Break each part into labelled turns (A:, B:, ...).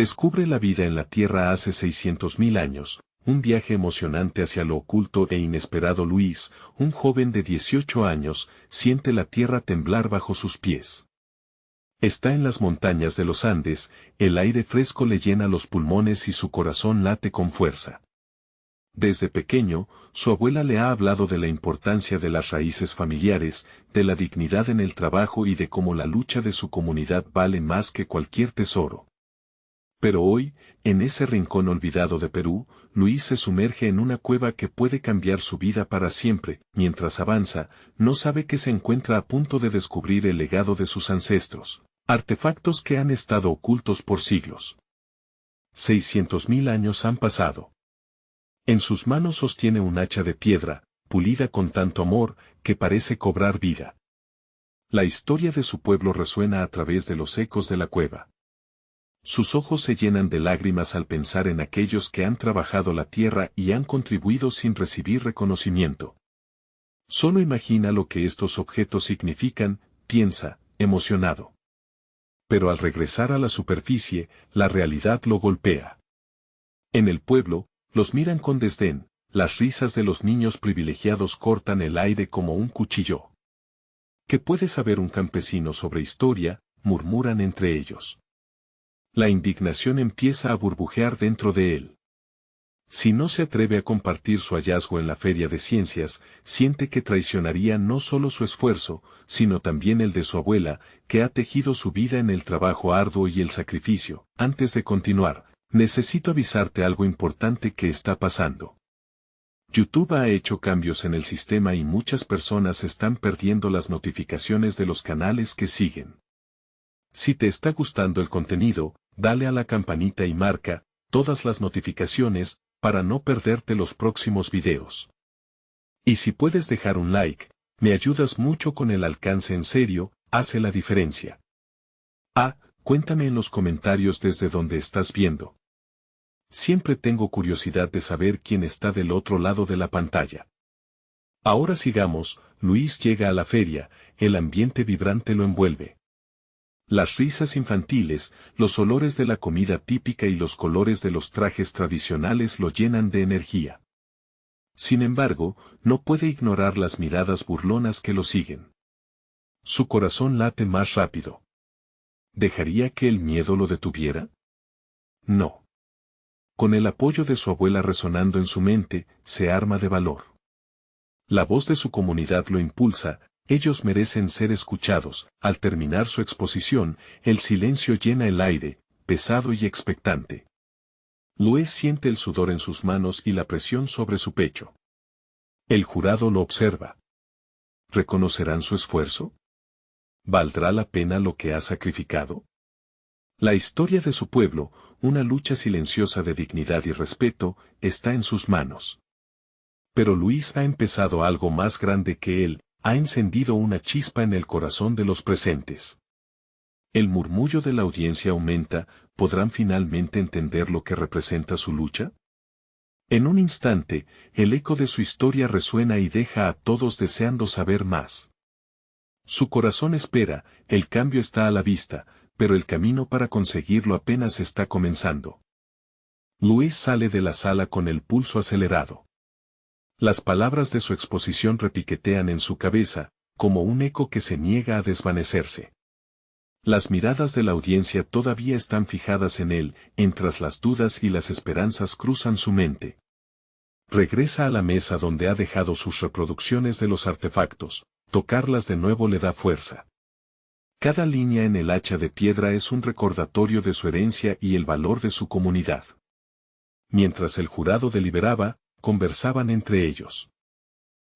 A: Descubre la vida en la Tierra hace 600.000 años, un viaje emocionante hacia lo oculto e inesperado. Luis, un joven de 18 años, siente la Tierra temblar bajo sus pies. Está en las montañas de los Andes, el aire fresco le llena los pulmones y su corazón late con fuerza. Desde pequeño, su abuela le ha hablado de la importancia de las raíces familiares, de la dignidad en el trabajo y de cómo la lucha de su comunidad vale más que cualquier tesoro. Pero hoy, en ese rincón olvidado de Perú, Luis se sumerge en una cueva que puede cambiar su vida para siempre. Mientras avanza, no sabe que se encuentra a punto de descubrir el legado de sus ancestros, artefactos que han estado ocultos por siglos. 600.000 años han pasado. En sus manos sostiene un hacha de piedra, pulida con tanto amor, que parece cobrar vida. La historia de su pueblo resuena a través de los ecos de la cueva. Sus ojos se llenan de lágrimas al pensar en aquellos que han trabajado la tierra y han contribuido sin recibir reconocimiento. Solo imagina lo que estos objetos significan, piensa, emocionado. Pero al regresar a la superficie, la realidad lo golpea. En el pueblo, los miran con desdén, las risas de los niños privilegiados cortan el aire como un cuchillo. ¿Qué puede saber un campesino sobre historia?, murmuran entre ellos. La indignación empieza a burbujear dentro de él. Si no se atreve a compartir su hallazgo en la Feria de Ciencias, siente que traicionaría no solo su esfuerzo, sino también el de su abuela, que ha tejido su vida en el trabajo arduo y el sacrificio. Antes de continuar, necesito avisarte algo importante que está pasando. YouTube ha hecho cambios en el sistema y muchas personas están perdiendo las notificaciones de los canales que siguen. Si te está gustando el contenido, dale a la campanita y marca todas las notificaciones para no perderte los próximos videos. Y si puedes dejar un like, me ayudas mucho con el alcance. En serio, hace la diferencia. Cuéntame en los comentarios desde donde estás viendo. Siempre tengo curiosidad de saber quién está del otro lado de la pantalla. Ahora sigamos. Luis llega a la feria, el ambiente vibrante lo envuelve. Las risas infantiles, los olores de la comida típica y los colores de los trajes tradicionales lo llenan de energía. Sin embargo, no puede ignorar las miradas burlonas que lo siguen. Su corazón late más rápido. ¿Dejaría que el miedo lo detuviera? No. Con el apoyo de su abuela resonando en su mente, se arma de valor. La voz de su comunidad lo impulsa. Ellos merecen ser escuchados. Al terminar su exposición, el silencio llena el aire, pesado y expectante. Luis siente el sudor en sus manos y la presión sobre su pecho. El jurado lo observa. ¿Reconocerán su esfuerzo? ¿Valdrá la pena lo que ha sacrificado? La historia de su pueblo, una lucha silenciosa de dignidad y respeto, está en sus manos. Pero Luis ha empezado algo más grande que él. Ha encendido una chispa en el corazón de los presentes. El murmullo de la audiencia aumenta. ¿Podrán finalmente entender lo que representa su lucha? En un instante, el eco de su historia resuena y deja a todos deseando saber más. Su corazón espera, el cambio está a la vista, pero el camino para conseguirlo apenas está comenzando. Luis sale de la sala con el pulso acelerado. Las palabras de su exposición repiquetean en su cabeza, como un eco que se niega a desvanecerse. Las miradas de la audiencia todavía están fijadas en él, mientras las dudas y las esperanzas cruzan su mente. Regresa a la mesa donde ha dejado sus reproducciones de los artefactos. Tocarlas de nuevo le da fuerza. Cada línea en el hacha de piedra es un recordatorio de su herencia y el valor de su comunidad. Mientras el jurado deliberaba, conversaban entre ellos.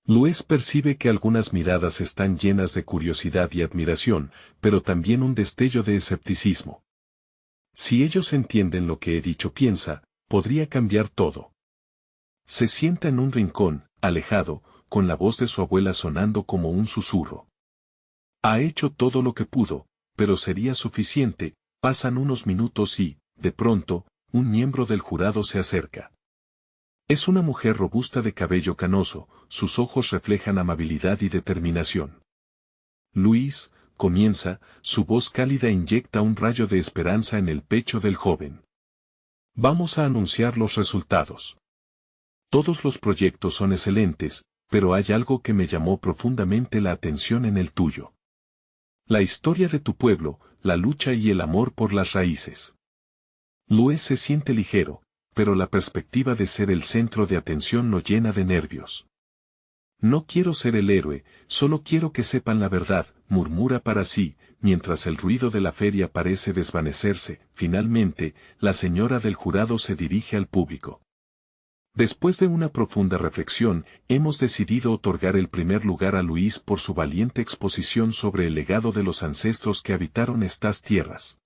A: Luis percibe que algunas miradas están llenas de curiosidad y admiración, pero también un destello de escepticismo. Si ellos entienden lo que he dicho, piensa, podría cambiar todo. Se sienta en un rincón, alejado, con la voz de su abuela sonando como un susurro. Ha hecho todo lo que pudo, pero sería suficiente. Pasan unos minutos y, de pronto, un miembro del jurado se acerca. Es una mujer robusta de cabello canoso, sus ojos reflejan amabilidad y determinación. Luis, comienza, su voz cálida inyecta un rayo de esperanza en el pecho del joven. Vamos a anunciar los resultados. Todos los proyectos son excelentes, pero hay algo que me llamó profundamente la atención en el tuyo. La historia de tu pueblo, la lucha y el amor por las raíces. Luis se siente ligero, pero la perspectiva de ser el centro de atención lo llena de nervios. No quiero ser el héroe, solo quiero que sepan la verdad, murmura para sí, mientras el ruido de la feria parece desvanecerse. Finalmente, la señora del jurado se dirige al público. Después de una profunda reflexión, hemos decidido otorgar el primer lugar a Luis por su valiente exposición sobre el legado de los ancestros que habitaron estas tierras.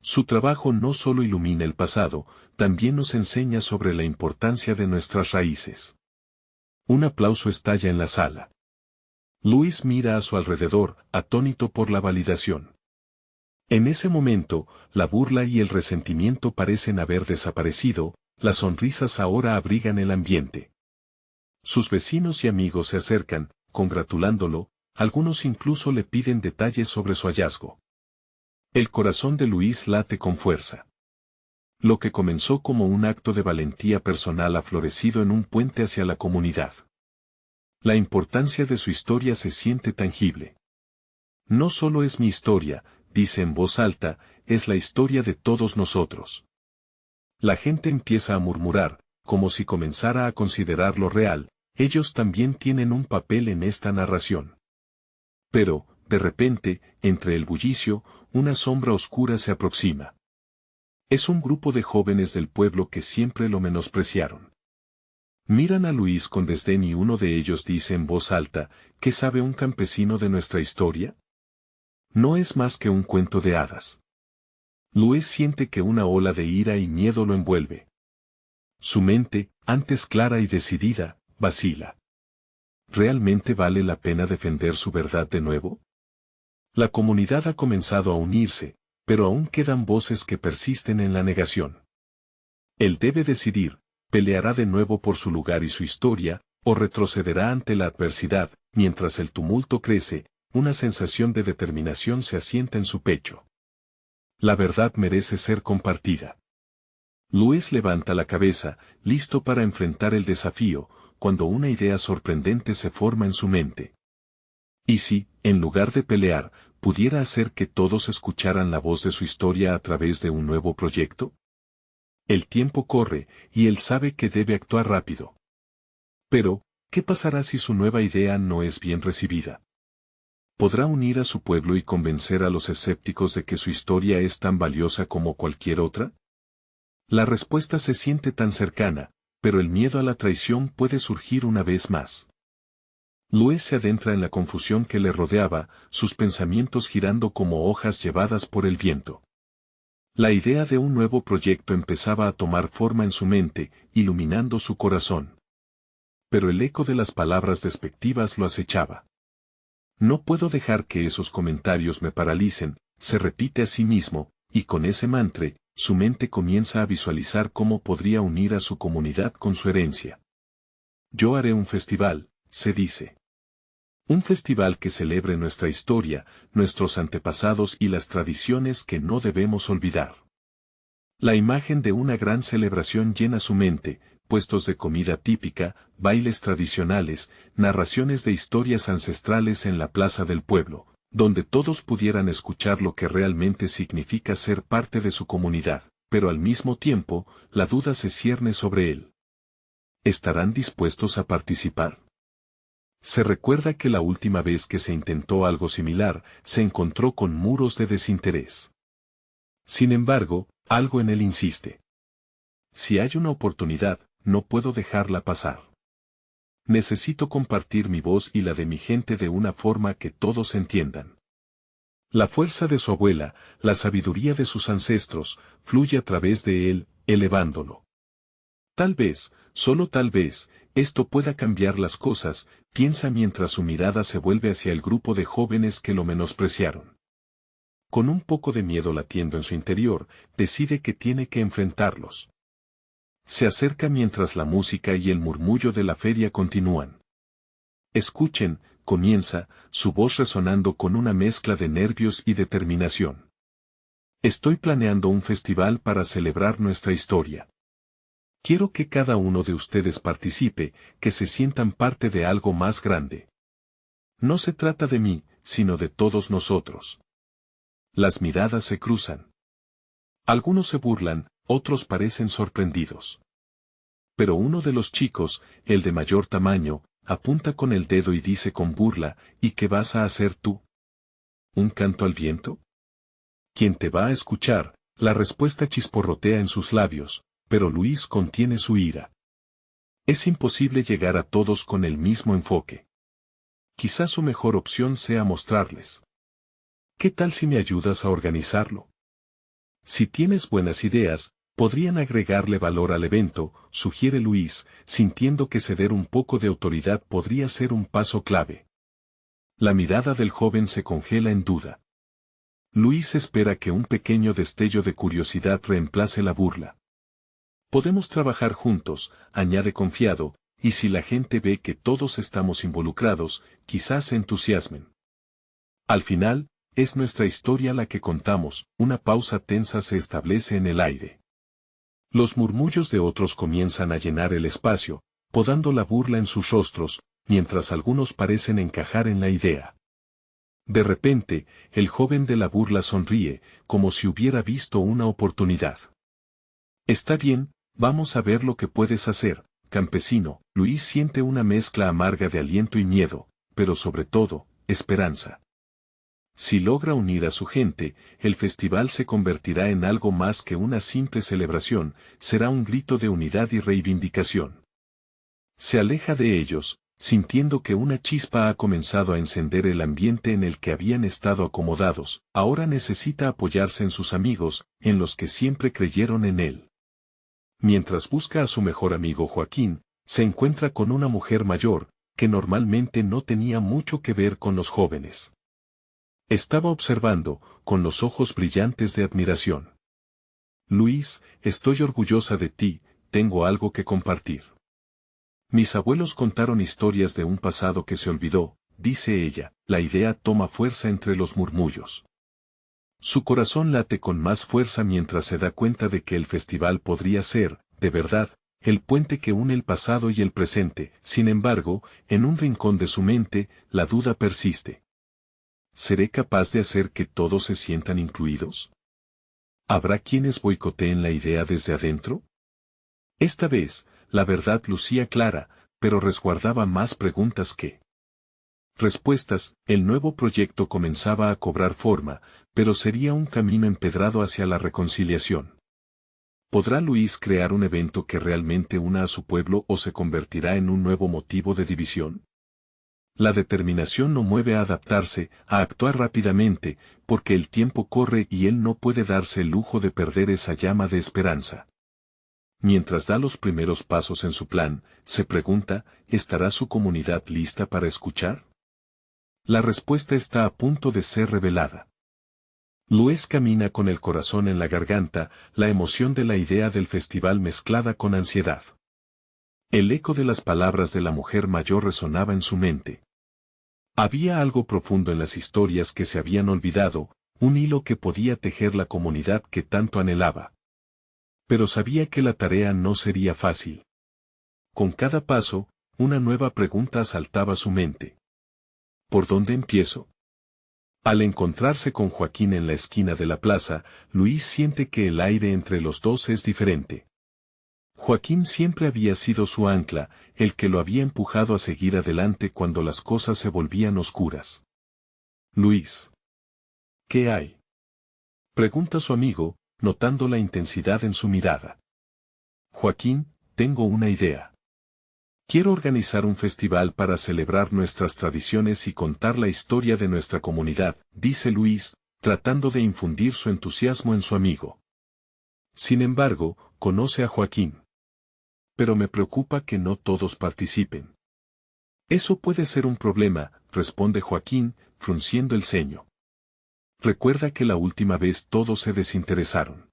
A: Su trabajo no solo ilumina el pasado, también nos enseña sobre la importancia de nuestras raíces. Un aplauso estalla en la sala. Luis mira a su alrededor, atónito por la validación. En ese momento, la burla y el resentimiento parecen haber desaparecido, las sonrisas ahora abrigan el ambiente. Sus vecinos y amigos se acercan, congratulándolo, algunos incluso le piden detalles sobre su hallazgo. El corazón de Luis late con fuerza. Lo que comenzó como un acto de valentía personal ha florecido en un puente hacia la comunidad. La importancia de su historia se siente tangible. No solo es mi historia, dice en voz alta, es la historia de todos nosotros. La gente empieza a murmurar, como si comenzara a considerarlo real, ellos también tienen un papel en esta narración. Pero, de repente, entre el bullicio, una sombra oscura se aproxima. Es un grupo de jóvenes del pueblo que siempre lo menospreciaron. Miran a Luis con desdén y uno de ellos dice en voz alta, ¿qué sabe un campesino de nuestra historia? No es más que un cuento de hadas. Luis siente que una ola de ira y miedo lo envuelve. Su mente, antes clara y decidida, vacila. ¿Realmente vale la pena defender su verdad de nuevo? La comunidad ha comenzado a unirse, pero aún quedan voces que persisten en la negación. Él debe decidir, peleará de nuevo por su lugar y su historia, o retrocederá ante la adversidad. Mientras el tumulto crece, una sensación de determinación se asienta en su pecho. La verdad merece ser compartida. Luis levanta la cabeza, listo para enfrentar el desafío, cuando una idea sorprendente se forma en su mente. ¿Y si, en lugar de pelear, pudiera hacer que todos escucharan la voz de su historia a través de un nuevo proyecto? El tiempo corre, y él sabe que debe actuar rápido. Pero, ¿qué pasará si su nueva idea no es bien recibida? ¿Podrá unir a su pueblo y convencer a los escépticos de que su historia es tan valiosa como cualquier otra? La respuesta se siente tan cercana, pero el miedo a la traición puede surgir una vez más. Luis se adentra en la confusión que le rodeaba, sus pensamientos girando como hojas llevadas por el viento. La idea de un nuevo proyecto empezaba a tomar forma en su mente, iluminando su corazón. Pero el eco de las palabras despectivas lo acechaba. No puedo dejar que esos comentarios me paralicen, se repite a sí mismo, y con ese mantra, su mente comienza a visualizar cómo podría unir a su comunidad con su herencia. Yo haré un festival, se dice. Un festival que celebre nuestra historia, nuestros antepasados y las tradiciones que no debemos olvidar. La imagen de una gran celebración llena su mente, puestos de comida típica, bailes tradicionales, narraciones de historias ancestrales en la plaza del pueblo, donde todos pudieran escuchar lo que realmente significa ser parte de su comunidad, pero al mismo tiempo, la duda se cierne sobre él. ¿Estarán dispuestos a participar? Se recuerda que la última vez que se intentó algo similar, se encontró con muros de desinterés. Sin embargo, algo en él insiste. Si hay una oportunidad, no puedo dejarla pasar. Necesito compartir mi voz y la de mi gente de una forma que todos entiendan. La fuerza de su abuela, la sabiduría de sus ancestros, fluye a través de él, elevándolo. Tal vez, solo tal vez, esto pueda cambiar las cosas, piensa mientras su mirada se vuelve hacia el grupo de jóvenes que lo menospreciaron. Con un poco de miedo latiendo en su interior, decide que tiene que enfrentarlos. Se acerca mientras la música y el murmullo de la feria continúan. Escuchen, comienza, su voz resonando con una mezcla de nervios y determinación. Estoy planeando un festival para celebrar nuestra historia. Quiero que cada uno de ustedes participe, que se sientan parte de algo más grande. No se trata de mí, sino de todos nosotros. Las miradas se cruzan. Algunos se burlan, otros parecen sorprendidos. Pero uno de los chicos, el de mayor tamaño, apunta con el dedo y dice con burla, ¿y qué vas a hacer tú? ¿Un canto al viento? ¿Quién te va a escuchar? La respuesta chisporrotea en sus labios, pero Luis contiene su ira. Es imposible llegar a todos con el mismo enfoque. Quizás su mejor opción sea mostrarles. ¿Qué tal si me ayudas a organizarlo? Si tienes buenas ideas, podrían agregarle valor al evento, sugiere Luis, sintiendo que ceder un poco de autoridad podría ser un paso clave. La mirada del joven se congela en duda. Luis espera que un pequeño destello de curiosidad reemplace la burla. Podemos trabajar juntos, añade confiado, y si la gente ve que todos estamos involucrados, quizás se entusiasmen. Al final, es nuestra historia la que contamos, una pausa tensa se establece en el aire. Los murmullos de otros comienzan a llenar el espacio, podando la burla en sus rostros, mientras algunos parecen encajar en la idea. De repente, el joven de la burla sonríe, como si hubiera visto una oportunidad. Está bien, vamos a ver lo que puedes hacer, campesino. Luis siente una mezcla amarga de aliento y miedo, pero sobre todo, esperanza. Si logra unir a su gente, el festival se convertirá en algo más que una simple celebración, será un grito de unidad y reivindicación. Se aleja de ellos, sintiendo que una chispa ha comenzado a encender el ambiente en el que habían estado acomodados, ahora necesita apoyarse en sus amigos, en los que siempre creyeron en él. Mientras busca a su mejor amigo Joaquín, se encuentra con una mujer mayor, que normalmente no tenía mucho que ver con los jóvenes. Estaba observando, con los ojos brillantes de admiración. Luis, estoy orgullosa de ti, tengo algo que compartir. Mis abuelos contaron historias de un pasado que se olvidó, dice ella, la idea toma fuerza entre los murmullos. Su corazón late con más fuerza mientras se da cuenta de que el festival podría ser, de verdad, el puente que une el pasado y el presente. Sin embargo, en un rincón de su mente, la duda persiste. ¿Seré capaz de hacer que todos se sientan incluidos? ¿Habrá quienes boicoteen la idea desde adentro? Esta vez, la verdad lucía clara, pero resguardaba más preguntas que respuestas. El nuevo proyecto comenzaba a cobrar forma, pero sería un camino empedrado hacia la reconciliación. ¿Podrá Luis crear un evento que realmente una a su pueblo o se convertirá en un nuevo motivo de división? La determinación lo mueve a adaptarse, a actuar rápidamente, porque el tiempo corre y él no puede darse el lujo de perder esa llama de esperanza. Mientras da los primeros pasos en su plan, se pregunta, ¿estará su comunidad lista para escuchar? La respuesta está a punto de ser revelada. Luis camina con el corazón en la garganta, la emoción de la idea del festival mezclada con ansiedad. El eco de las palabras de la mujer mayor resonaba en su mente. Había algo profundo en las historias que se habían olvidado, un hilo que podía tejer la comunidad que tanto anhelaba. Pero sabía que la tarea no sería fácil. Con cada paso, una nueva pregunta asaltaba su mente. ¿Por dónde empiezo? Al encontrarse con Joaquín en la esquina de la plaza, Luis siente que el aire entre los dos es diferente. Joaquín siempre había sido su ancla, el que lo había empujado a seguir adelante cuando las cosas se volvían oscuras. Luis. ¿Qué hay? Pregunta su amigo, notando la intensidad en su mirada. Joaquín, tengo una idea. Quiero organizar un festival para celebrar nuestras tradiciones y contar la historia de nuestra comunidad, dice Luis, tratando de infundir su entusiasmo en su amigo. Sin embargo, conoce a Joaquín. Pero me preocupa que no todos participen. Eso puede ser un problema, responde Joaquín, frunciendo el ceño. Recuerda que la última vez todos se desinteresaron.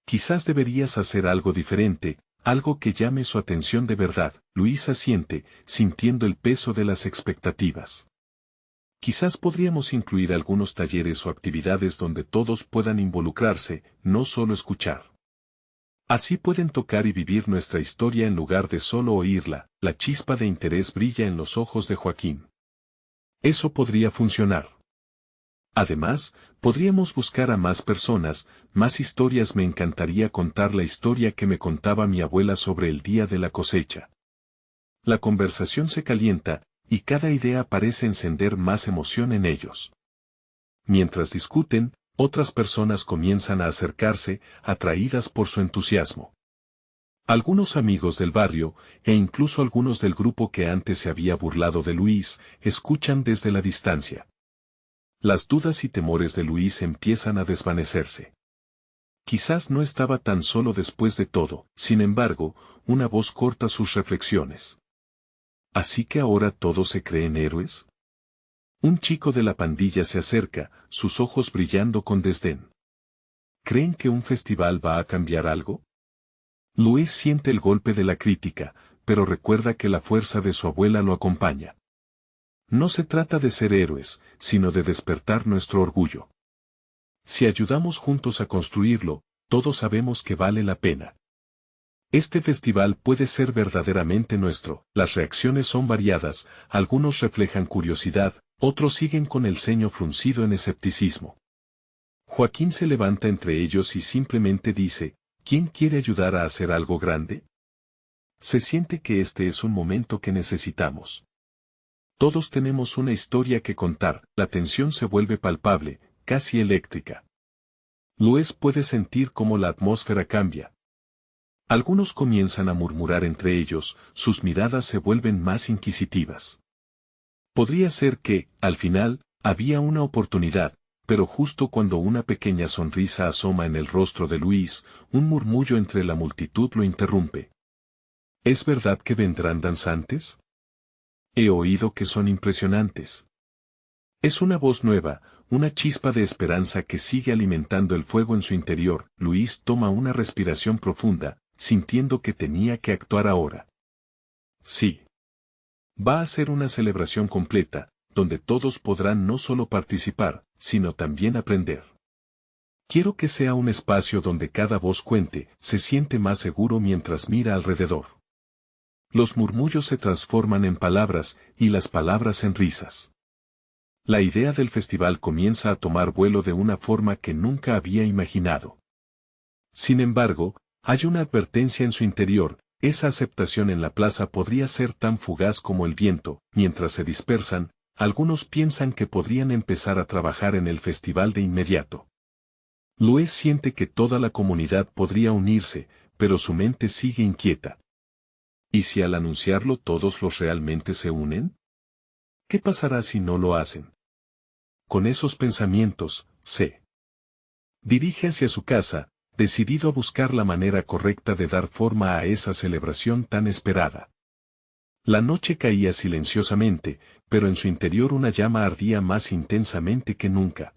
A: Quizás deberías hacer algo diferente, algo que llame su atención de verdad. Luis asiente, sintiendo el peso de las expectativas. Quizás podríamos incluir algunos talleres o actividades donde todos puedan involucrarse, no solo escuchar. Así pueden tocar y vivir nuestra historia en lugar de solo oírla. La chispa de interés brilla en los ojos de Joaquín. Eso podría funcionar. Además, podríamos buscar a más personas, más historias. Me encantaría contar la historia que me contaba mi abuela sobre el día de la cosecha. La conversación se calienta, y cada idea parece encender más emoción en ellos. Mientras discuten, otras personas comienzan a acercarse, atraídas por su entusiasmo. Algunos amigos del barrio, e incluso algunos del grupo que antes se había burlado de Luis, escuchan desde la distancia. Las dudas y temores de Luis empiezan a desvanecerse. Quizás no estaba tan solo después de todo. Sin embargo, una voz corta sus reflexiones. ¿Así que ahora todos se creen héroes? Un chico de la pandilla se acerca, sus ojos brillando con desdén. ¿Creen que un festival va a cambiar algo? Luis siente el golpe de la crítica, pero recuerda que la fuerza de su abuela lo acompaña. No se trata de ser héroes, sino de despertar nuestro orgullo. Si ayudamos juntos a construirlo, todos sabemos que vale la pena. Este festival puede ser verdaderamente nuestro. Las reacciones son variadas, algunos reflejan curiosidad, otros siguen con el ceño fruncido en escepticismo. Joaquín se levanta entre ellos y simplemente dice, ¿quién quiere ayudar a hacer algo grande? Se siente que este es un momento que necesitamos. Todos tenemos una historia que contar. La tensión se vuelve palpable, casi eléctrica. Luis puede sentir cómo la atmósfera cambia. Algunos comienzan a murmurar entre ellos, sus miradas se vuelven más inquisitivas. Podría ser que, al final, había una oportunidad, pero justo cuando una pequeña sonrisa asoma en el rostro de Luis, un murmullo entre la multitud lo interrumpe. ¿Es verdad que vendrán danzantes? He oído que son impresionantes. Es una voz nueva, una chispa de esperanza que sigue alimentando el fuego en su interior. Luis toma una respiración profunda, sintiendo que tenía que actuar ahora. Sí. Va a ser una celebración completa, donde todos podrán no solo participar, sino también aprender. Quiero que sea un espacio donde cada voz cuente. Se siente más seguro mientras mira alrededor. Los murmullos se transforman en palabras, y las palabras en risas. La idea del festival comienza a tomar vuelo de una forma que nunca había imaginado. Sin embargo, hay una advertencia en su interior. Esa aceptación en la plaza podría ser tan fugaz como el viento. Mientras se dispersan, algunos piensan que podrían empezar a trabajar en el festival de inmediato. Luis siente que toda la comunidad podría unirse, pero su mente sigue inquieta. ¿Y si al anunciarlo todos los realmente se unen? ¿Qué pasará si no lo hacen? Con esos pensamientos, se dirige hacia su casa, decidido a buscar la manera correcta de dar forma a esa celebración tan esperada. La noche caía silenciosamente, pero en su interior una llama ardía más intensamente que nunca.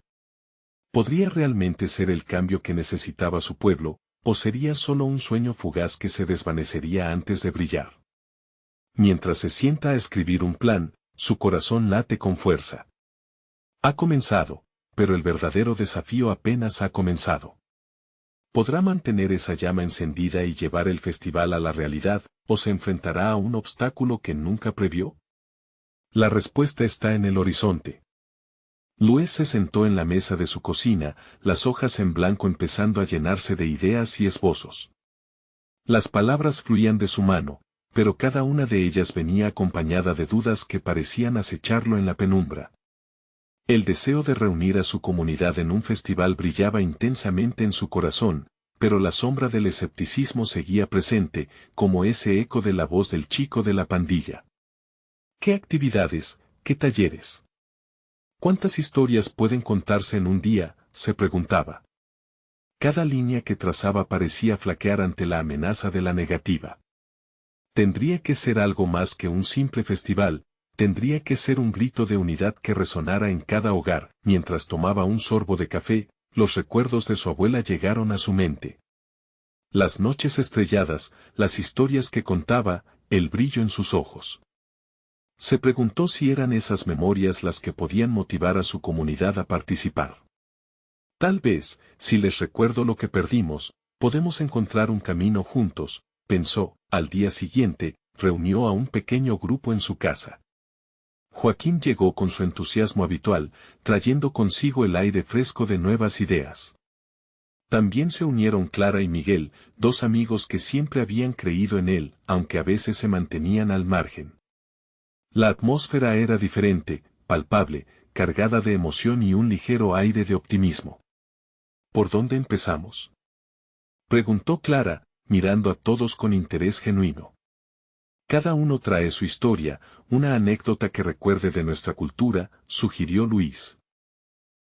A: ¿Podría realmente ser el cambio que necesitaba su pueblo, o sería solo un sueño fugaz que se desvanecería antes de brillar? Mientras se sienta a escribir un plan, su corazón late con fuerza. Ha comenzado, pero el verdadero desafío apenas ha comenzado. ¿Podrá mantener esa llama encendida y llevar el festival a la realidad, o se enfrentará a un obstáculo que nunca previó? La respuesta está en el horizonte. Luis se sentó en la mesa de su cocina, las hojas en blanco empezando a llenarse de ideas y esbozos. Las palabras fluían de su mano, pero cada una de ellas venía acompañada de dudas que parecían acecharlo en la penumbra. El deseo de reunir a su comunidad en un festival brillaba intensamente en su corazón, pero la sombra del escepticismo seguía presente, como ese eco de la voz del chico de la pandilla. ¿Qué actividades, qué talleres? ¿Cuántas historias pueden contarse en un día?, se preguntaba. Cada línea que trazaba parecía flaquear ante la amenaza de la negativa. Tendría que ser algo más que un simple festival, tendría que ser un grito de unidad que resonara en cada hogar. Mientras tomaba un sorbo de café, los recuerdos de su abuela llegaron a su mente. Las noches estrelladas, las historias que contaba, el brillo en sus ojos. Se preguntó si eran esas memorias las que podían motivar a su comunidad a participar. Tal vez, si les recuerdo lo que perdimos, podemos encontrar un camino juntos, pensó. Al día siguiente, reunió a un pequeño grupo en su casa. Joaquín llegó con su entusiasmo habitual, trayendo consigo el aire fresco de nuevas ideas. También se unieron Clara y Miguel, dos amigos que siempre habían creído en él, aunque a veces se mantenían al margen. La atmósfera era diferente, palpable, cargada de emoción y un ligero aire de optimismo. ¿Por dónde empezamos?, preguntó Clara, mirando a todos con interés genuino. Cada uno trae su historia, una anécdota que recuerde de nuestra cultura, sugirió Luis.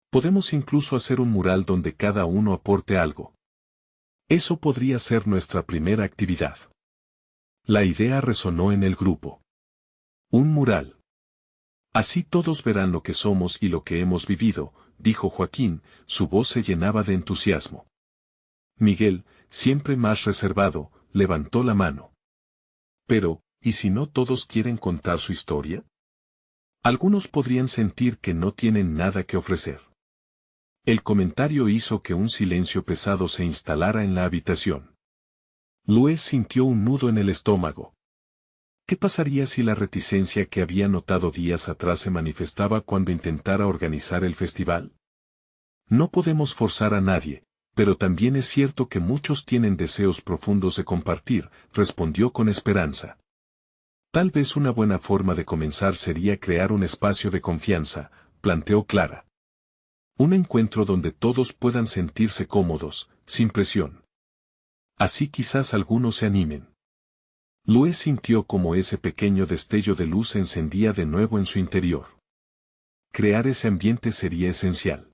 A: Podemos incluso hacer un mural donde cada uno aporte algo. Eso podría ser nuestra primera actividad. La idea resonó en el grupo. Un mural. Así todos verán lo que somos y lo que hemos vivido, dijo Joaquín, su voz se llenaba de entusiasmo. Miguel, siempre más reservado, levantó la mano. Pero, ¿y si no todos quieren contar su historia? Algunos podrían sentir que no tienen nada que ofrecer. El comentario hizo que un silencio pesado se instalara en la habitación. Luis sintió un nudo en el estómago. ¿Qué pasaría si la reticencia que había notado días atrás se manifestaba cuando intentara organizar el festival? No podemos forzar a nadie, pero también es cierto que muchos tienen deseos profundos de compartir, respondió con esperanza. Tal vez una buena forma de comenzar sería crear un espacio de confianza, planteó Clara. Un encuentro donde todos puedan sentirse cómodos, sin presión. Así quizás algunos se animen. Luis sintió como ese pequeño destello de luz se encendía de nuevo en su interior. Crear ese ambiente sería esencial.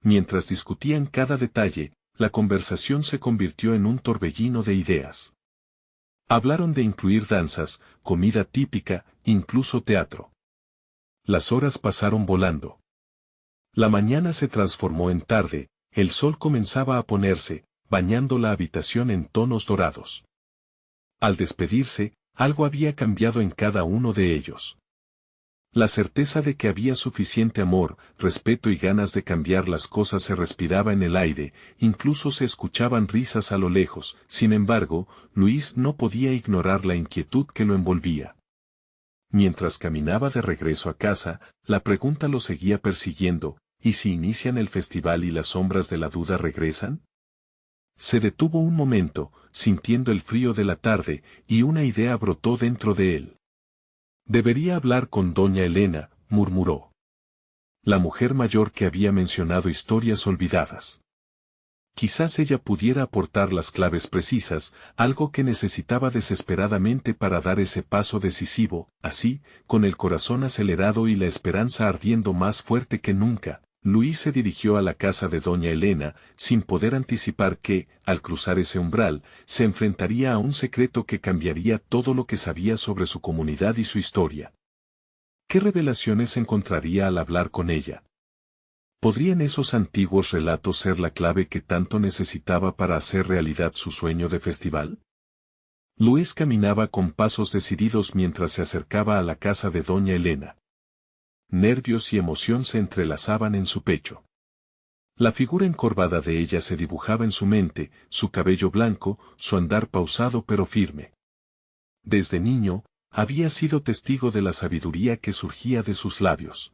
A: Mientras discutían cada detalle, la conversación se convirtió en un torbellino de ideas. Hablaron de incluir danzas, comida típica, incluso teatro. Las horas pasaron volando. La mañana se transformó en tarde, el sol comenzaba a ponerse, bañando la habitación en tonos dorados. Al despedirse, algo había cambiado en cada uno de ellos. La certeza de que había suficiente amor, respeto y ganas de cambiar las cosas se respiraba en el aire, incluso se escuchaban risas a lo lejos. Sin embargo, Luis no podía ignorar la inquietud que lo envolvía. Mientras caminaba de regreso a casa, la pregunta lo seguía persiguiendo: ¿y si inician el festival y las sombras de la duda regresan? Se detuvo un momento, sintiendo el frío de la tarde, y una idea brotó dentro de él. Debería hablar con doña Elena, murmuró. La mujer mayor que había mencionado historias olvidadas. Quizás ella pudiera aportar las claves precisas, algo que necesitaba desesperadamente para dar ese paso decisivo. Así, con el corazón acelerado y la esperanza ardiendo más fuerte que nunca, Luis se dirigió a la casa de doña Elena, sin poder anticipar que, al cruzar ese umbral, se enfrentaría a un secreto que cambiaría todo lo que sabía sobre su comunidad y su historia. ¿Qué revelaciones encontraría al hablar con ella? ¿Podrían esos antiguos relatos ser la clave que tanto necesitaba para hacer realidad su sueño de festival? Luis caminaba con pasos decididos mientras se acercaba a la casa de doña Elena. Nervios y emoción se entrelazaban en su pecho. La figura encorvada de ella se dibujaba en su mente, su cabello blanco, su andar pausado pero firme. Desde niño, había sido testigo de la sabiduría que surgía de sus labios.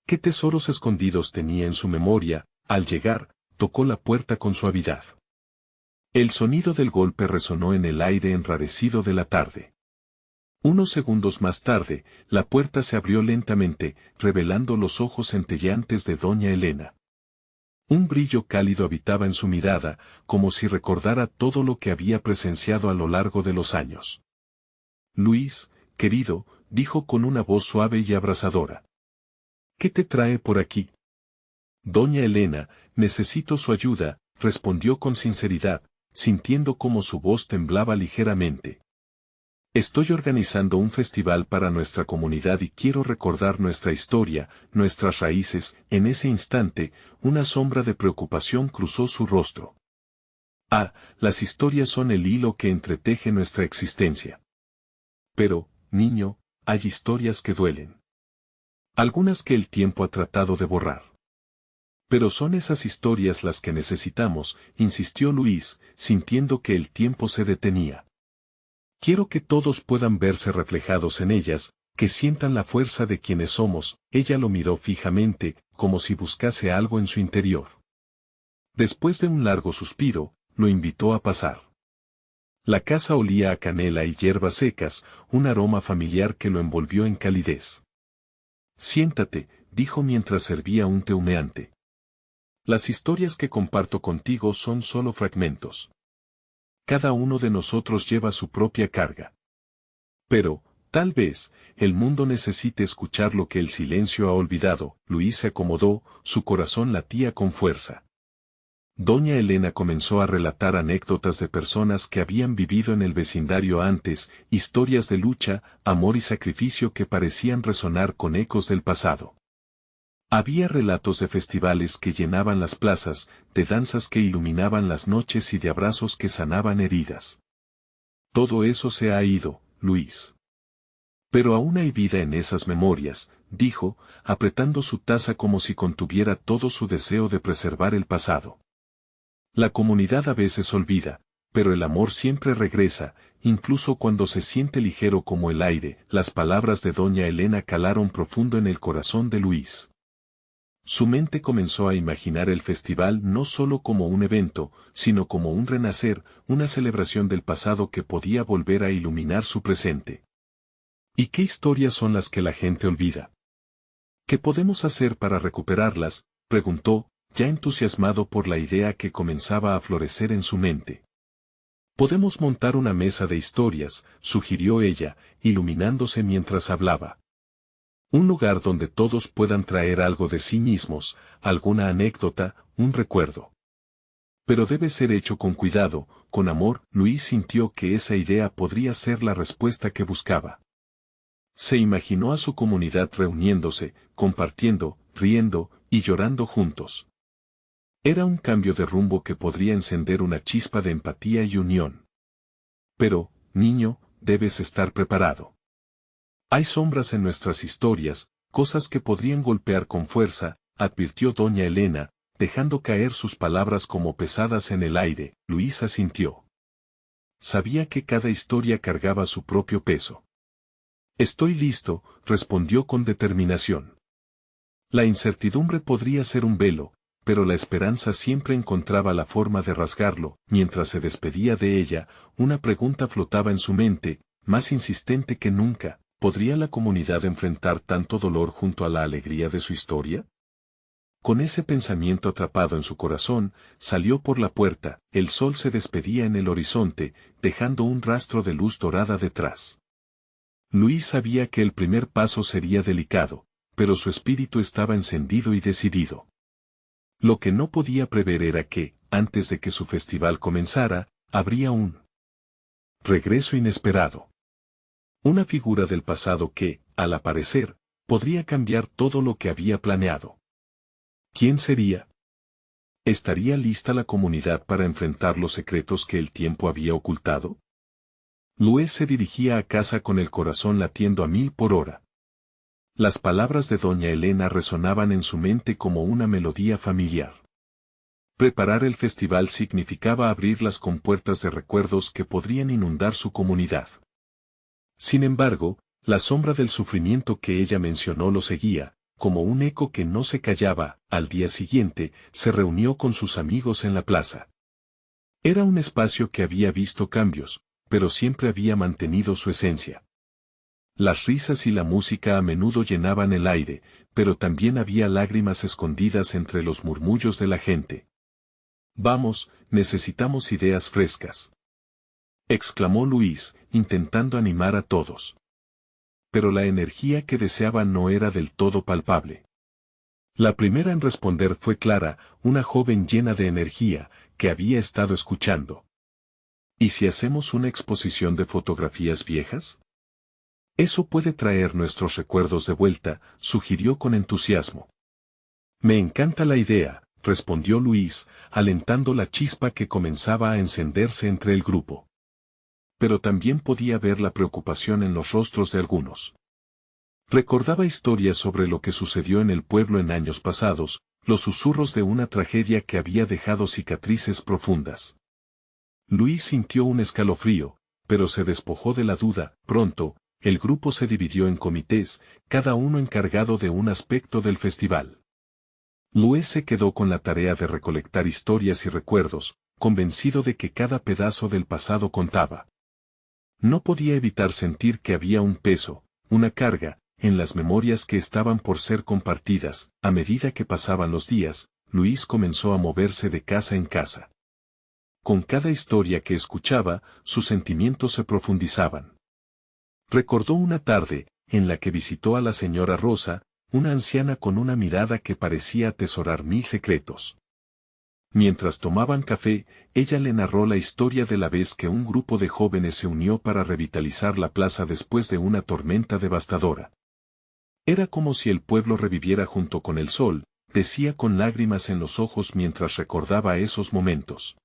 A: ¿Qué tesoros escondidos tenía en su memoria? Al llegar, tocó la puerta con suavidad. El sonido del golpe resonó en el aire enrarecido de la tarde. Unos segundos más tarde, la puerta se abrió lentamente, revelando los ojos centelleantes de doña Elena. Un brillo cálido habitaba en su mirada, como si recordara todo lo que había presenciado a lo largo de los años. Luis, querido, dijo con una voz suave y abrasadora. ¿Qué te trae por aquí? Doña Elena, necesito su ayuda, respondió con sinceridad, sintiendo cómo su voz temblaba ligeramente. Estoy organizando un festival para nuestra comunidad y quiero recordar nuestra historia, nuestras raíces. En ese instante, una sombra de preocupación cruzó su rostro. Ah, las historias son el hilo que entreteje nuestra existencia. Pero, niño, hay historias que duelen. Algunas que el tiempo ha tratado de borrar. Pero son esas historias las que necesitamos, insistió Luis, sintiendo que el tiempo se detenía. Quiero que todos puedan verse reflejados en ellas, que sientan la fuerza de quienes somos. Ella lo miró fijamente, como si buscase algo en su interior. Después de un largo suspiro, lo invitó a pasar. La casa olía a canela y hierbas secas, un aroma familiar que lo envolvió en calidez. Siéntate, dijo mientras servía un té humeante. Las historias que comparto contigo son solo fragmentos. Cada uno de nosotros lleva su propia carga. Pero, tal vez, el mundo necesite escuchar lo que el silencio ha olvidado. Luis se acomodó, su corazón latía con fuerza. Doña Elena comenzó a relatar anécdotas de personas que habían vivido en el vecindario antes, historias de lucha, amor y sacrificio que parecían resonar con ecos del pasado. Había relatos de festivales que llenaban las plazas, de danzas que iluminaban las noches y de abrazos que sanaban heridas. Todo eso se ha ido, Luis. Pero aún hay vida en esas memorias, dijo, apretando su taza como si contuviera todo su deseo de preservar el pasado. La comunidad a veces olvida, pero el amor siempre regresa, incluso cuando se siente ligero como el aire. Las palabras de doña Elena calaron profundo en el corazón de Luis. Su mente comenzó a imaginar el festival no solo como un evento, sino como un renacer, una celebración del pasado que podía volver a iluminar su presente. ¿Y qué historias son las que la gente olvida? ¿Qué podemos hacer para recuperarlas?, preguntó, ya entusiasmado por la idea que comenzaba a florecer en su mente. Podemos montar una mesa de historias, sugirió ella, iluminándose mientras hablaba. Un lugar donde todos puedan traer algo de sí mismos, alguna anécdota, un recuerdo. Pero debe ser hecho con cuidado, con amor. Luis sintió que esa idea podría ser la respuesta que buscaba. Se imaginó a su comunidad reuniéndose, compartiendo, riendo y llorando juntos. Era un cambio de rumbo que podría encender una chispa de empatía y unión. Pero, niño, debes estar preparado. Hay sombras en nuestras historias, cosas que podrían golpear con fuerza, advirtió doña Elena, dejando caer sus palabras como pesadas en el aire. Luis asintió. Sabía que cada historia cargaba su propio peso. Estoy listo, respondió con determinación. La incertidumbre podría ser un velo, pero la esperanza siempre encontraba la forma de rasgarlo. Mientras se despedía de ella, una pregunta flotaba en su mente, más insistente que nunca: ¿podría la comunidad enfrentar tanto dolor junto a la alegría de su historia? Con ese pensamiento atrapado en su corazón, salió por la puerta. El sol se despedía en el horizonte, dejando un rastro de luz dorada detrás. Luis sabía que el primer paso sería delicado, pero su espíritu estaba encendido y decidido. Lo que no podía prever era que, antes de que su festival comenzara, habría un regreso inesperado. Una figura del pasado que, al aparecer, podría cambiar todo lo que había planeado. ¿Quién sería? ¿Estaría lista la comunidad para enfrentar los secretos que el tiempo había ocultado? Luis se dirigía a casa con el corazón latiendo a 1000 por hora. Las palabras de doña Elena resonaban en su mente como una melodía familiar. Preparar el festival significaba abrir las compuertas de recuerdos que podrían inundar su comunidad. Sin embargo, la sombra del sufrimiento que ella mencionó lo seguía, como un eco que no se callaba. Al día siguiente, se reunió con sus amigos en la plaza. Era un espacio que había visto cambios, pero siempre había mantenido su esencia. Las risas y la música a menudo llenaban el aire, pero también había lágrimas escondidas entre los murmullos de la gente. «Vamos, necesitamos ideas frescas», exclamó Luis, intentando animar a todos. Pero la energía que deseaba no era del todo palpable. La primera en responder fue Clara, una joven llena de energía, que había estado escuchando. ¿Y si hacemos una exposición de fotografías viejas? Eso puede traer nuestros recuerdos de vuelta, sugirió con entusiasmo. Me encanta la idea, respondió Luis, alentando la chispa que comenzaba a encenderse entre el grupo. Pero también podía ver la preocupación en los rostros de algunos. Recordaba historias sobre lo que sucedió en el pueblo en años pasados, los susurros de una tragedia que había dejado cicatrices profundas. Luis sintió un escalofrío, pero se despojó de la duda. Pronto, el grupo se dividió en comités, cada uno encargado de un aspecto del festival. Luis se quedó con la tarea de recolectar historias y recuerdos, convencido de que cada pedazo del pasado contaba. No podía evitar sentir que había un peso, una carga, en las memorias que estaban por ser compartidas. A medida que pasaban los días, Luis comenzó a moverse de casa en casa. Con cada historia que escuchaba, sus sentimientos se profundizaban. Recordó una tarde, en la que visitó a la señora Rosa, una anciana con una mirada que parecía atesorar 1000 secretos. Mientras tomaban café, ella le narró la historia de la vez que un grupo de jóvenes se unió para revitalizar la plaza después de una tormenta devastadora. Era como si el pueblo reviviera junto con el sol, decía con lágrimas en los ojos mientras recordaba esos momentos.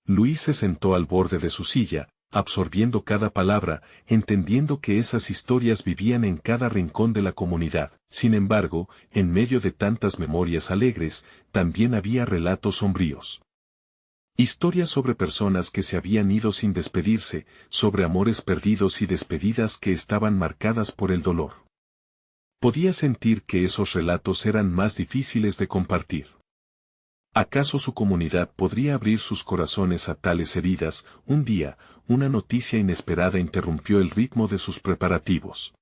A: Luis se sentó al borde de su silla, absorbiendo cada palabra, entendiendo que esas historias vivían en cada rincón de la comunidad. Sin embargo, en medio de tantas memorias alegres, también había relatos sombríos. Historias sobre personas que se habían ido sin despedirse, sobre amores perdidos y despedidas que estaban marcadas por el dolor. Podía sentir que esos relatos eran más difíciles de compartir. ¿Acaso su comunidad podría abrir sus corazones a tales heridas? Un día, una noticia inesperada interrumpió el ritmo de sus preparativos.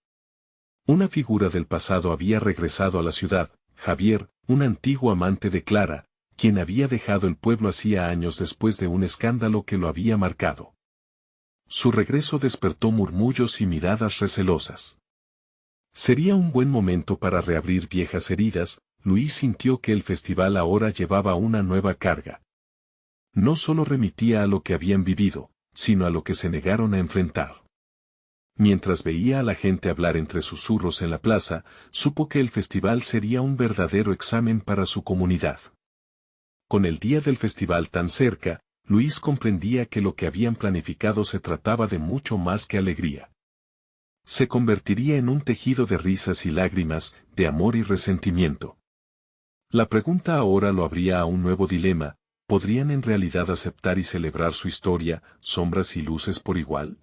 A: Una figura del pasado había regresado a la ciudad, Javier, un antiguo amante de Clara, quien había dejado el pueblo hacía años después de un escándalo que lo había marcado. Su regreso despertó murmullos y miradas recelosas. Sería un buen momento para reabrir viejas heridas. Luis sintió que el festival ahora llevaba una nueva carga. No solo remitía a lo que habían vivido, sino a lo que se negaron a enfrentar. Mientras veía a la gente hablar entre susurros en la plaza, supo que el festival sería un verdadero examen para su comunidad. Con el día del festival tan cerca, Luis comprendía que lo que habían planificado se trataba de mucho más que alegría. Se convertiría en un tejido de risas y lágrimas, de amor y resentimiento. La pregunta ahora lo abría a un nuevo dilema: ¿podrían en realidad aceptar y celebrar su historia, sombras y luces por igual?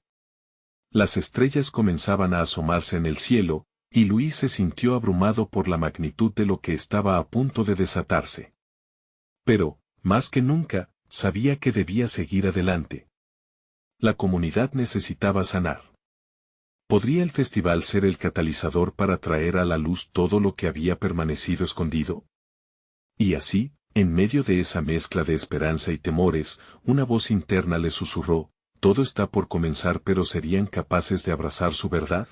A: Las estrellas comenzaban a asomarse en el cielo, y Luis se sintió abrumado por la magnitud de lo que estaba a punto de desatarse. Pero, más que nunca, sabía que debía seguir adelante. La comunidad necesitaba sanar. ¿Podría el festival ser el catalizador para traer a la luz todo lo que había permanecido escondido? Y así, en medio de esa mezcla de esperanza y temores, una voz interna le susurró: todo está por comenzar, pero ¿serían capaces de abrazar su verdad?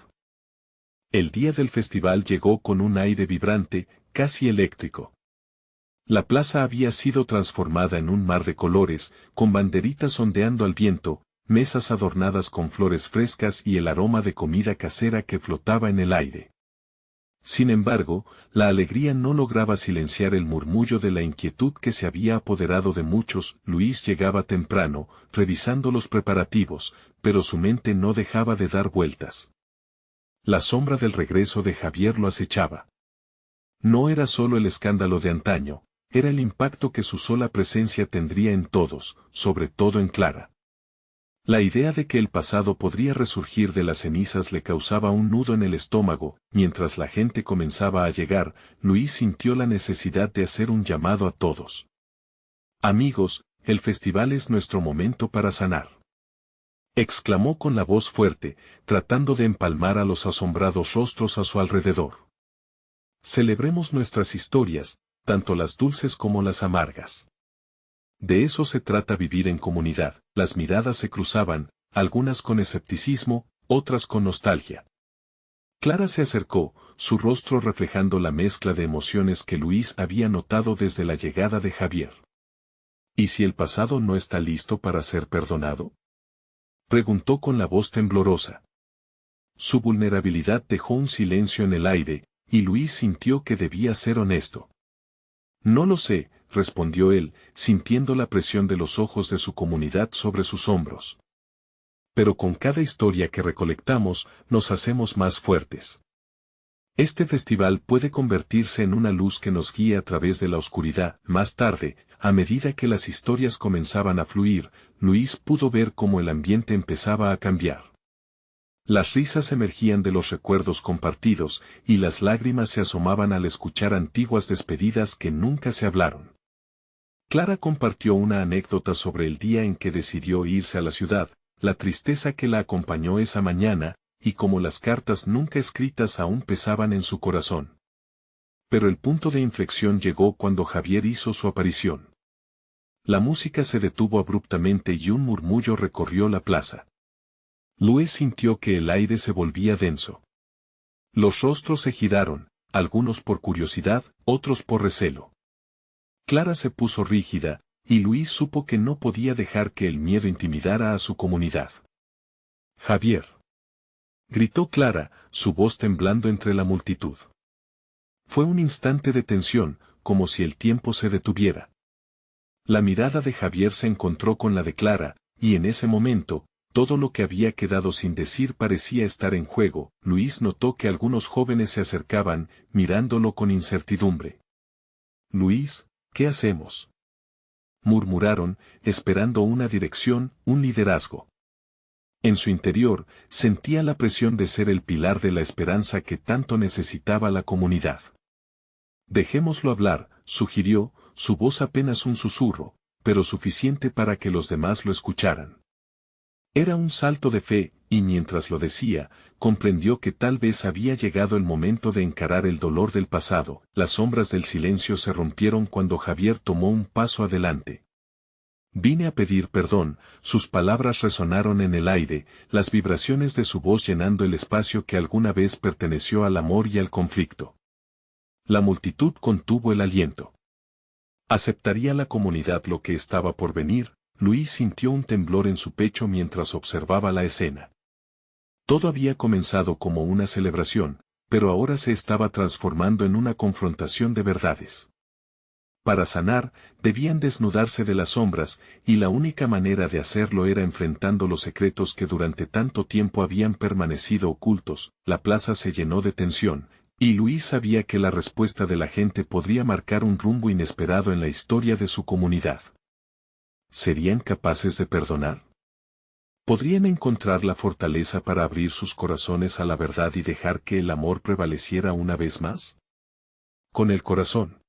A: El día del festival llegó con un aire vibrante, casi eléctrico. La plaza había sido transformada en un mar de colores, con banderitas ondeando al viento, mesas adornadas con flores frescas y el aroma de comida casera que flotaba en el aire. Sin embargo, la alegría no lograba silenciar el murmullo de la inquietud que se había apoderado de muchos. Luis llegaba temprano, revisando los preparativos, pero su mente no dejaba de dar vueltas. La sombra del regreso de Javier lo acechaba. No era solo el escándalo de antaño, era el impacto que su sola presencia tendría en todos, sobre todo en Clara. La idea de que el pasado podría resurgir de las cenizas le causaba un nudo en el estómago. Mientras la gente comenzaba a llegar, Luis sintió la necesidad de hacer un llamado a todos. Amigos, el festival es nuestro momento para sanar. Exclamó con la voz fuerte, tratando de empalmar a los asombrados rostros a su alrededor. Celebremos nuestras historias, tanto las dulces como las amargas. De eso se trata vivir en comunidad. Las miradas se cruzaban, algunas con escepticismo, otras con nostalgia. Clara se acercó, su rostro reflejando la mezcla de emociones que Luis había notado desde la llegada de Javier. ¿Y si el pasado no está listo para ser perdonado?, preguntó con la voz temblorosa. Su vulnerabilidad dejó un silencio en el aire, y Luis sintió que debía ser honesto. No lo sé, respondió él, sintiendo la presión de los ojos de su comunidad sobre sus hombros. Pero con cada historia que recolectamos, nos hacemos más fuertes. Este festival puede convertirse en una luz que nos guíe a través de la oscuridad. Más tarde, a medida que las historias comenzaban a fluir, Luis pudo ver cómo el ambiente empezaba a cambiar. Las risas emergían de los recuerdos compartidos, y las lágrimas se asomaban al escuchar antiguas despedidas que nunca se hablaron. Clara compartió una anécdota sobre el día en que decidió irse a la ciudad, la tristeza que la acompañó esa mañana, y cómo las cartas nunca escritas aún pesaban en su corazón. Pero el punto de inflexión llegó cuando Javier hizo su aparición. La música se detuvo abruptamente y un murmullo recorrió la plaza. Luis sintió que el aire se volvía denso. Los rostros se giraron, algunos por curiosidad, otros por recelo. Clara se puso rígida, y Luis supo que no podía dejar que el miedo intimidara a su comunidad. Javier. Gritó Clara, su voz temblando entre la multitud. Fue un instante de tensión, como si el tiempo se detuviera. La mirada de Javier se encontró con la de Clara, y en ese momento, todo lo que había quedado sin decir parecía estar en juego. Luis notó que algunos jóvenes se acercaban, mirándolo con incertidumbre. Luis, ¿qué hacemos?, murmuraron, esperando una dirección, un liderazgo. En su interior, sentía la presión de ser el pilar de la esperanza que tanto necesitaba la comunidad. Dejémoslo hablar, sugirió, su voz apenas un susurro, pero suficiente para que los demás lo escucharan. Era un salto de fe, y mientras lo decía, comprendió que tal vez había llegado el momento de encarar el dolor del pasado. Las sombras del silencio se rompieron cuando Javier tomó un paso adelante. Vine a pedir perdón, sus palabras resonaron en el aire, las vibraciones de su voz llenando el espacio que alguna vez perteneció al amor y al conflicto. La multitud contuvo el aliento. ¿Aceptaría la comunidad lo que estaba por venir? Luis sintió un temblor en su pecho mientras observaba la escena. Todo había comenzado como una celebración, pero ahora se estaba transformando en una confrontación de verdades. Para sanar, debían desnudarse de las sombras, y la única manera de hacerlo era enfrentando los secretos que durante tanto tiempo habían permanecido ocultos. La plaza se llenó de tensión, y Luis sabía que la respuesta de la gente podría marcar un rumbo inesperado en la historia de su comunidad. ¿Serían capaces de perdonar? ¿Podrían encontrar la fortaleza para abrir sus corazones a la verdad y dejar que el amor prevaleciera una vez más? Con el corazón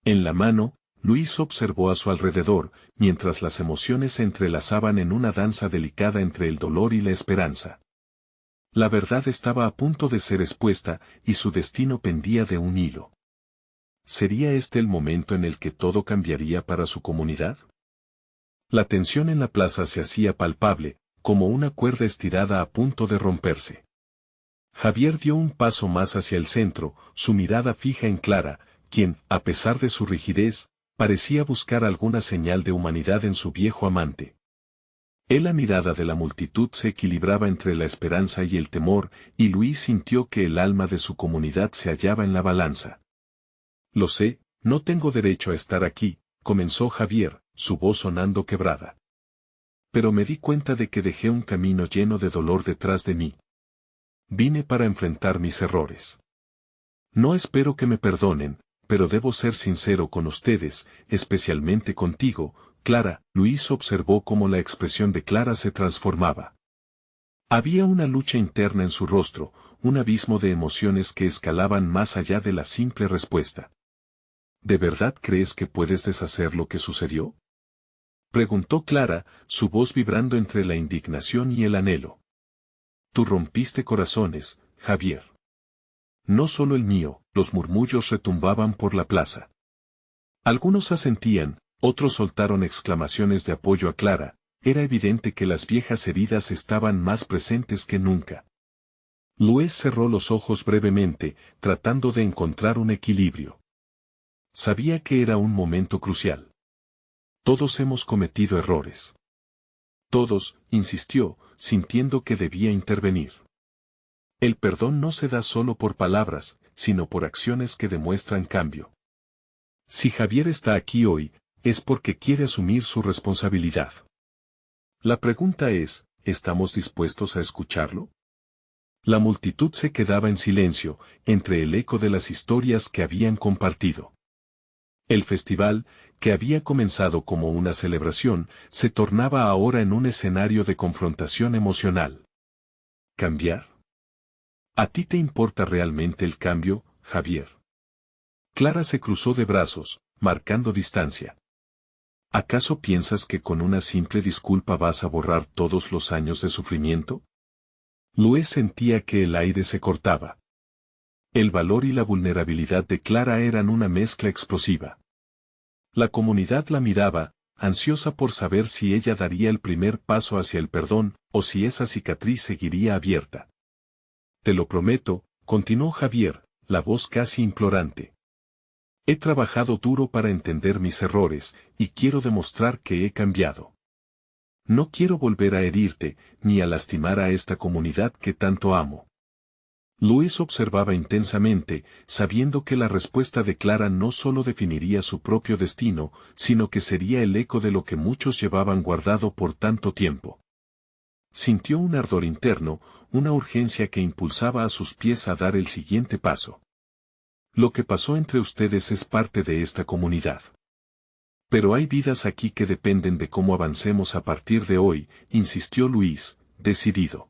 A: en la mano, Luis observó a su alrededor, mientras las emociones se entrelazaban en una danza delicada entre el dolor y la esperanza. La verdad estaba a punto de ser expuesta, y su destino pendía de un hilo. ¿Sería este el momento en el que todo cambiaría para su comunidad? La tensión en la plaza se hacía palpable, como una cuerda estirada a punto de romperse. Javier dio un paso más hacia el centro, su mirada fija en Clara, quien, a pesar de su rigidez, parecía buscar alguna señal de humanidad en su viejo amante. La mirada de la multitud se equilibraba entre la esperanza y el temor, y Luis sintió que el alma de su comunidad se hallaba en la balanza. Lo sé, no tengo derecho a estar aquí, comenzó Javier, su voz sonando quebrada. Pero me di cuenta de que dejé un camino lleno de dolor detrás de mí. Vine para enfrentar mis errores. No espero que me perdonen, pero debo ser sincero con ustedes, especialmente contigo, Clara. Luis observó cómo la expresión de Clara se transformaba. Había una lucha interna en su rostro, un abismo de emociones que escalaban más allá de la simple respuesta. ¿De verdad crees que puedes deshacer lo que sucedió?, preguntó Clara, su voz vibrando entre la indignación y el anhelo. Tú rompiste corazones, Javier. No solo el mío. Los murmullos retumbaban por la plaza. Algunos asentían, otros soltaron exclamaciones de apoyo a Clara. Era evidente que las viejas heridas estaban más presentes que nunca. Luis cerró los ojos brevemente, tratando de encontrar un equilibrio. Sabía que era un momento crucial. Todos hemos cometido errores. Todos, insistió, sintiendo que debía intervenir. El perdón no se da solo por palabras, sino por acciones que demuestran cambio. Si Javier está aquí hoy, es porque quiere asumir su responsabilidad. La pregunta es, ¿estamos dispuestos a escucharlo? La multitud se quedaba en silencio, entre el eco de las historias que habían compartido. El festival, que había comenzado como una celebración, se tornaba ahora en un escenario de confrontación emocional. ¿Cambiar? ¿A ti te importa realmente el cambio, Javier? Clara se cruzó de brazos, marcando distancia. ¿Acaso piensas que con una simple disculpa vas a borrar todos los años de sufrimiento? Luis sentía que el aire se cortaba. El valor y la vulnerabilidad de Clara eran una mezcla explosiva. La comunidad la miraba, ansiosa por saber si ella daría el primer paso hacia el perdón, o si esa cicatriz seguiría abierta. Te lo prometo, continuó Javier, la voz casi implorante. He trabajado duro para entender mis errores, y quiero demostrar que he cambiado. No quiero volver a herirte, ni a lastimar a esta comunidad que tanto amo. Luis observaba intensamente, sabiendo que la respuesta de Clara no solo definiría su propio destino, sino que sería el eco de lo que muchos llevaban guardado por tanto tiempo. Sintió un ardor interno, una urgencia que impulsaba a sus pies a dar el siguiente paso. Lo que pasó entre ustedes es parte de esta comunidad. Pero hay vidas aquí que dependen de cómo avancemos a partir de hoy, insistió Luis, decidido.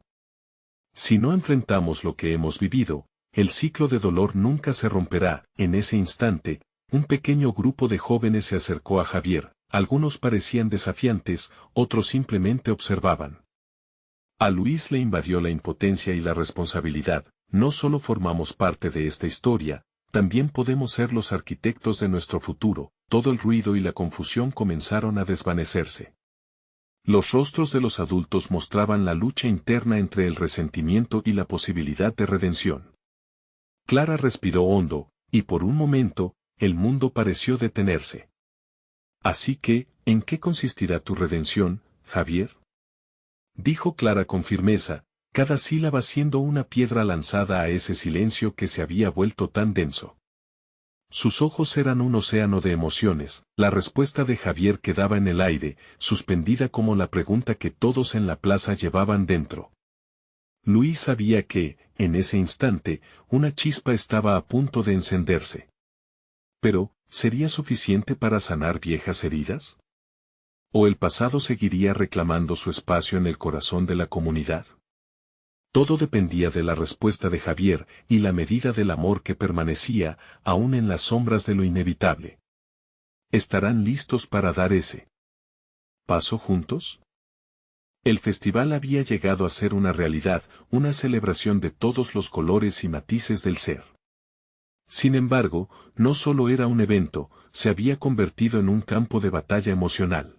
A: Si no enfrentamos lo que hemos vivido, el ciclo de dolor nunca se romperá. En ese instante, un pequeño grupo de jóvenes se acercó a Javier, algunos parecían desafiantes, otros simplemente observaban. A Luis le invadió la impotencia y la responsabilidad. No solo formamos parte de esta historia, también podemos ser los arquitectos de nuestro futuro. Todo el ruido y la confusión comenzaron a desvanecerse. Los rostros de los adultos mostraban la lucha interna entre el resentimiento y la posibilidad de redención. Clara respiró hondo, y por un momento, el mundo pareció detenerse. Así que, ¿en qué consistirá tu redención, Javier? Dijo Clara con firmeza, cada sílaba siendo una piedra lanzada a ese silencio que se había vuelto tan denso. Sus ojos eran un océano de emociones, la respuesta de Javier quedaba en el aire, suspendida como la pregunta que todos en la plaza llevaban dentro. Luis sabía que, en ese instante, una chispa estaba a punto de encenderse. Pero, ¿sería suficiente para sanar viejas heridas? ¿O el pasado seguiría reclamando su espacio en el corazón de la comunidad? Todo dependía de la respuesta de Javier y la medida del amor que permanecía, aún en las sombras de lo inevitable. ¿Estarán listos para dar ese paso juntos? El festival había llegado a ser una realidad, una celebración de todos los colores y matices del ser. Sin embargo, no solo era un evento, se había convertido en un campo de batalla emocional.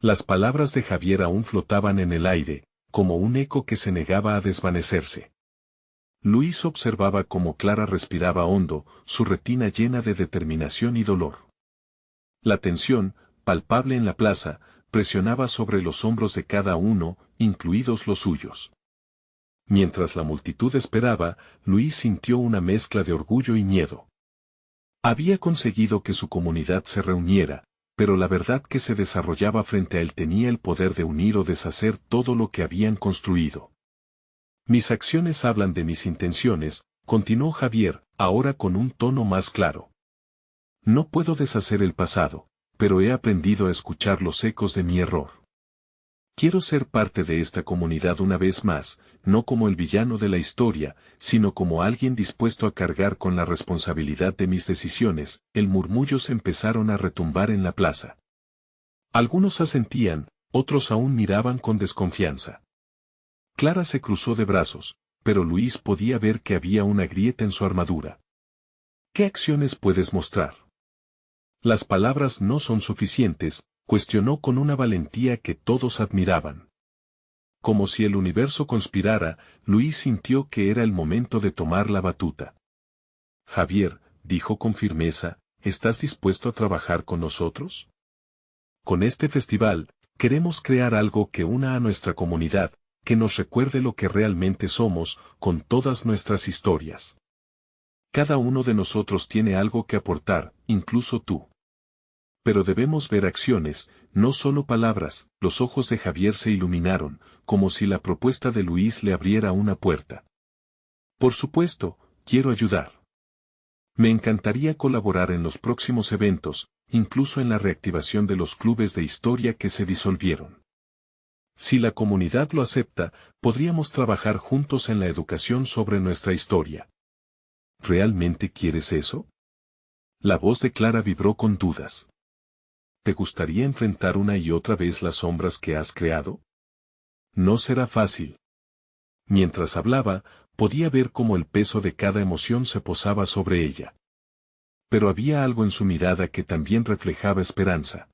A: Las palabras de Javier aún flotaban en el aire, como un eco que se negaba a desvanecerse. Luis observaba cómo Clara respiraba hondo, su retina llena de determinación y dolor. La tensión, palpable en la plaza, presionaba sobre los hombros de cada uno, incluidos los suyos. Mientras la multitud esperaba, Luis sintió una mezcla de orgullo y miedo. Había conseguido que su comunidad se reuniera, pero la verdad que se desarrollaba frente a él tenía el poder de unir o deshacer todo lo que habían construido. Mis acciones hablan de mis intenciones, continuó Javier, ahora con un tono más claro. No puedo deshacer el pasado, pero he aprendido a escuchar los ecos de mi error. Quiero ser parte de esta comunidad una vez más, no como el villano de la historia, sino como alguien dispuesto a cargar con la responsabilidad de mis decisiones. El murmullos empezaron a retumbar en la plaza. Algunos asentían, otros aún miraban con desconfianza. Clara se cruzó de brazos, pero Luis podía ver que había una grieta en su armadura. ¿Qué acciones puedes mostrar? Las palabras no son suficientes, cuestionó con una valentía que todos admiraban. Como si el universo conspirara, Luis sintió que era el momento de tomar la batuta. Javier, dijo con firmeza, ¿estás dispuesto a trabajar con nosotros? Con este festival, queremos crear algo que una a nuestra comunidad, que nos recuerde lo que realmente somos, con todas nuestras historias. Cada uno de nosotros tiene algo que aportar, incluso tú. Pero debemos ver acciones, no solo palabras. Los ojos de Javier se iluminaron, como si la propuesta de Luis le abriera una puerta. Por supuesto, quiero ayudar. Me encantaría colaborar en los próximos eventos, incluso en la reactivación de los clubes de historia que se disolvieron. Si la comunidad lo acepta, podríamos trabajar juntos en la educación sobre nuestra historia. ¿Realmente quieres eso? La voz de Clara vibró con dudas. ¿Te gustaría enfrentar una y otra vez las sombras que has creado? No será fácil. Mientras hablaba, podía ver cómo el peso de cada emoción se posaba sobre ella. Pero había algo en su mirada que también reflejaba esperanza.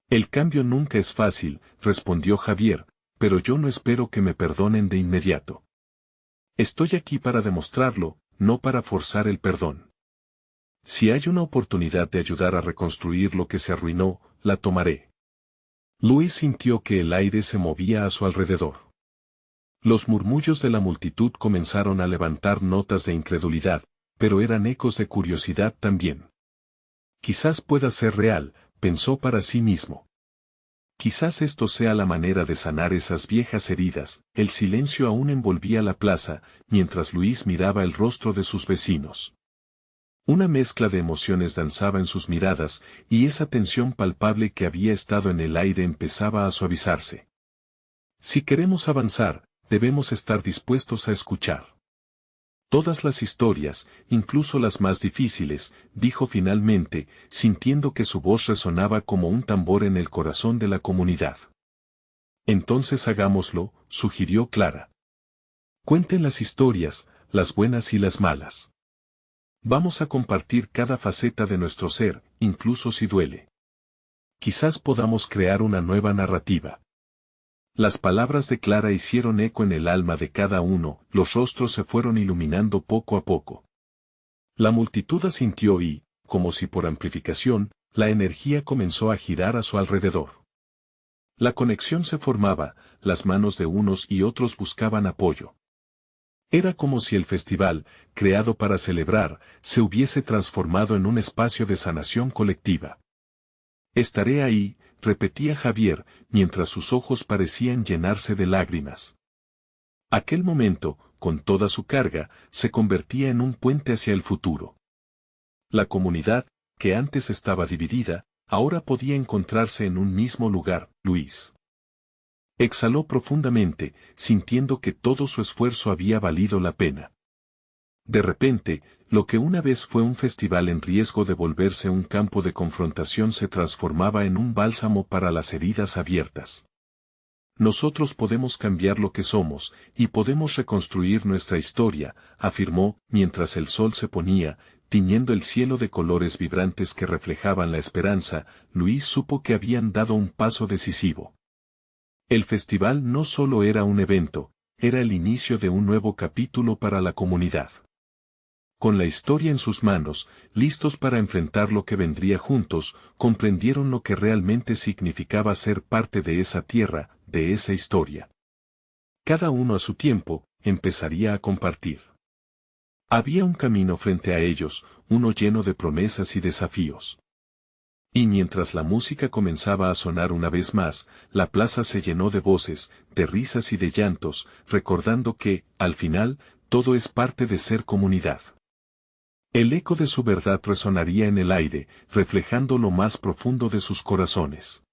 A: El cambio nunca es fácil, respondió Javier, pero yo no espero que me perdonen de inmediato. Estoy aquí para demostrarlo, no para forzar el perdón. Si hay una oportunidad de ayudar a reconstruir lo que se arruinó, la tomaré. Luis sintió que el aire se movía a su alrededor. Los murmullos de la multitud comenzaron a levantar notas de incredulidad, pero eran ecos de curiosidad también. Quizás pueda ser real, pensó para sí mismo. Quizás esto sea la manera de sanar esas viejas heridas. El silencio aún envolvía la plaza, mientras Luis miraba el rostro de sus vecinos. Una mezcla de emociones danzaba en sus miradas, y esa tensión palpable que había estado en el aire empezaba a suavizarse. Si queremos avanzar, debemos estar dispuestos a escuchar. Todas las historias, incluso las más difíciles, dijo finalmente, sintiendo que su voz resonaba como un tambor en el corazón de la comunidad. Entonces hagámoslo, sugirió Clara. Cuenten las historias, las buenas y las malas. Vamos a compartir cada faceta de nuestro ser, incluso si duele. Quizás podamos crear una nueva narrativa. Las palabras de Clara hicieron eco en el alma de cada uno, los rostros se fueron iluminando poco a poco. La multitud asintió y, como si por amplificación, la energía comenzó a girar a su alrededor. La conexión se formaba, las manos de unos y otros buscaban apoyo. Era como si el festival, creado para celebrar, se hubiese transformado en un espacio de sanación colectiva. Estaré ahí, repetía Javier, mientras sus ojos parecían llenarse de lágrimas. Aquel momento, con toda su carga, se convertía en un puente hacia el futuro. La comunidad, que antes estaba dividida, ahora podía encontrarse en un mismo lugar. Luis exhaló profundamente, sintiendo que todo su esfuerzo había valido la pena. De repente, lo que una vez fue un festival en riesgo de volverse un campo de confrontación se transformaba en un bálsamo para las heridas abiertas. Nosotros podemos cambiar lo que somos, y podemos reconstruir nuestra historia, afirmó, mientras el sol se ponía, tiñendo el cielo de colores vibrantes que reflejaban la esperanza. Luis supo que habían dado un paso decisivo. El festival no solo era un evento, era el inicio de un nuevo capítulo para la comunidad. Con la historia en sus manos, listos para enfrentar lo que vendría juntos, comprendieron lo que realmente significaba ser parte de esa tierra, de esa historia. Cada uno a su tiempo, empezaría a compartir. Había un camino frente a ellos, uno lleno de promesas y desafíos. Y mientras la música comenzaba a sonar una vez más, la plaza se llenó de voces, de risas y de llantos, recordando que, al final, todo es parte de ser comunidad. El eco de su verdad resonaría en el aire, reflejando lo más profundo de sus corazones.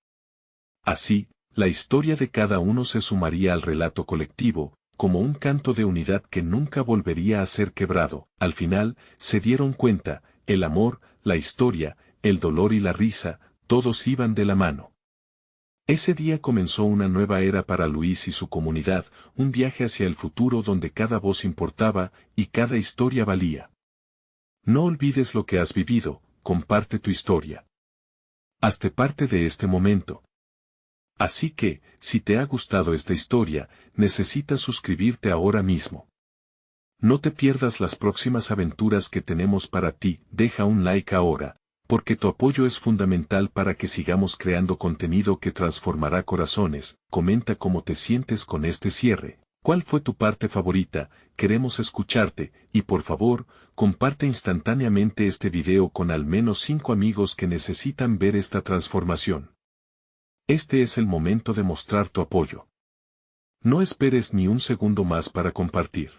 A: Así, la historia de cada uno se sumaría al relato colectivo, como un canto de unidad que nunca volvería a ser quebrado. Al final, se dieron cuenta, el amor, la historia, el dolor y la risa, todos iban de la mano. Ese día comenzó una nueva era para Luis y su comunidad, un viaje hacia el futuro donde cada voz importaba, y cada historia valía. No olvides lo que has vivido, comparte tu historia. Hazte parte de este momento. Así que, si te ha gustado esta historia, necesitas suscribirte ahora mismo. No te pierdas las próximas aventuras que tenemos para ti. Deja un like ahora, porque tu apoyo es fundamental para que sigamos creando contenido que transformará corazones. Comenta cómo te sientes con este cierre. ¿Cuál fue tu parte favorita? Queremos escucharte, y por favor, comparte instantáneamente este video con al menos 5 amigos que necesitan ver esta transformación. Este es el momento de mostrar tu apoyo. No esperes ni un segundo más para compartir.